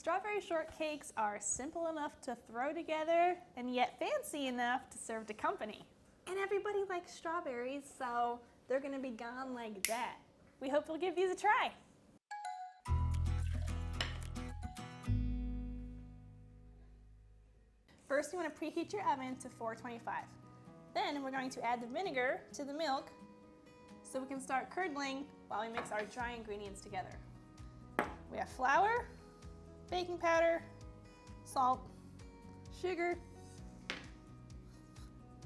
Strawberry shortcakes are simple enough to throw together and yet fancy enough to serve to company. And everybody likes strawberries, so they're gonna be gone like that. We hope you'll give these a try. First, you want to preheat your oven to 425. Then we're going to add the vinegar to the milk so we can start curdling while we mix our dry ingredients together. We have flour, baking powder, salt, sugar,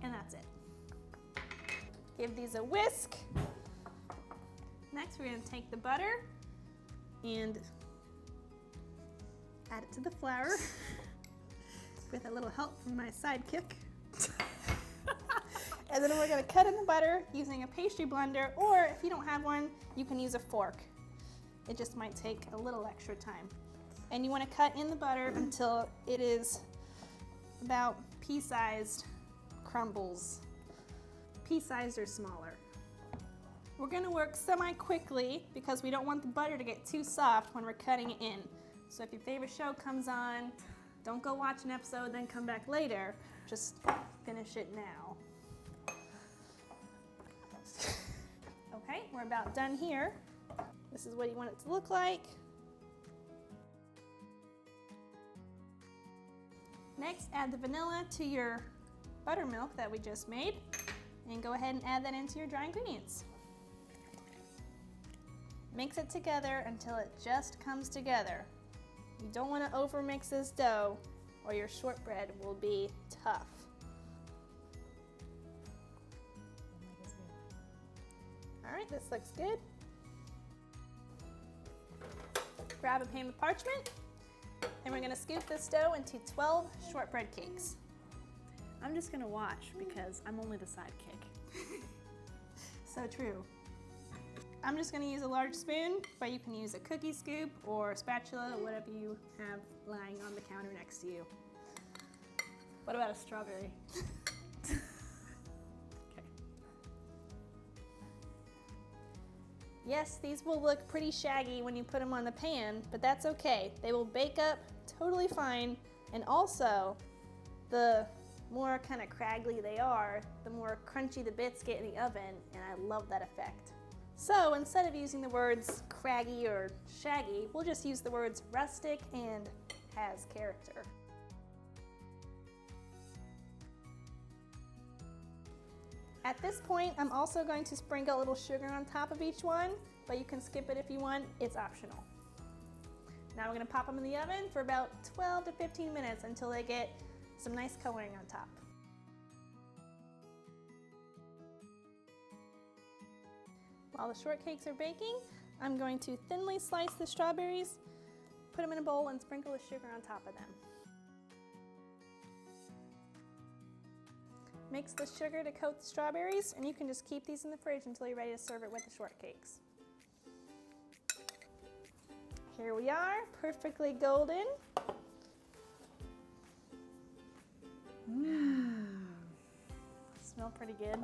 and that's it. Give these a whisk. Next, we're going to take the butter and add it to the flour with a little help from my sidekick. And then we're going to cut in the butter using a pastry blender, or if you don't have one, you can use a fork. It just might take a little extra time. And you want to cut in the butter until it is about pea-sized crumbles. Pea-sized or smaller. We're going to work semi-quickly because we don't want the butter to get too soft when we're cutting it in. So if your favorite show comes on, don't go watch an episode, then come back later. Just finish it now. Okay, we're about done here. This is what you want it to look like. Next, add the vanilla to your buttermilk that we just made, and go ahead and add that into your dry ingredients. Mix it together until it just comes together. You don't want to overmix this dough or your shortbread will be tough. All right, this looks good. Grab a pan with parchment, and we're going to scoop this dough into 12 shortbread cakes. I'm just going to watch because I'm only the sidekick. So true. I'm just going to use a large spoon, but you can use a cookie scoop or a spatula, whatever you have lying on the counter next to you. What about a strawberry? Okay. Yes, these will look pretty shaggy when you put them on the pan, but that's okay. They will bake up totally fine, and also the more kind of craggly they are, the more crunchy the bits get in the oven, and I love that effect. So instead of using the words craggy or shaggy, we'll just use the words rustic and has character. At this point, I'm also going to sprinkle a little sugar on top of each one, but you can skip it if you want, it's optional. Now we're going to pop them in the oven for about 12 to 15 minutes until they get some nice coloring on top. While the shortcakes are baking, I'm going to thinly slice the strawberries, put them in a bowl, and sprinkle the sugar on top of them. Mix the sugar to coat the strawberries, and you can just keep these in the fridge until you're ready to serve it with the shortcakes. Here we are, perfectly golden. Smell pretty good.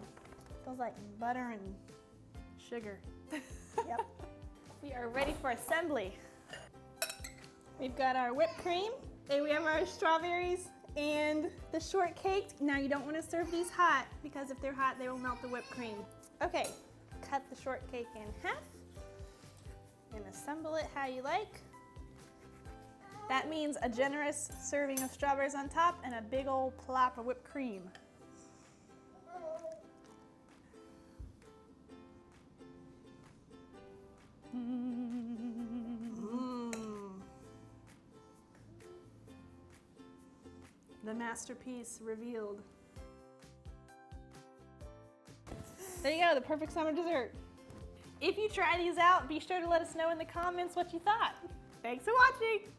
Feels like butter and sugar. Yep. We are ready for assembly. We've got our whipped cream, and we have our strawberries and the shortcake. Now you don't want to serve these hot because if they're hot, they will melt the whipped cream. Okay, cut the shortcake in half and assemble it how you like. That means a generous serving of strawberries on top and a big old plop of whipped cream. The masterpiece revealed. There you go, the perfect summer dessert. If you try these out, be sure to let us know in the comments what you thought. Thanks for watching.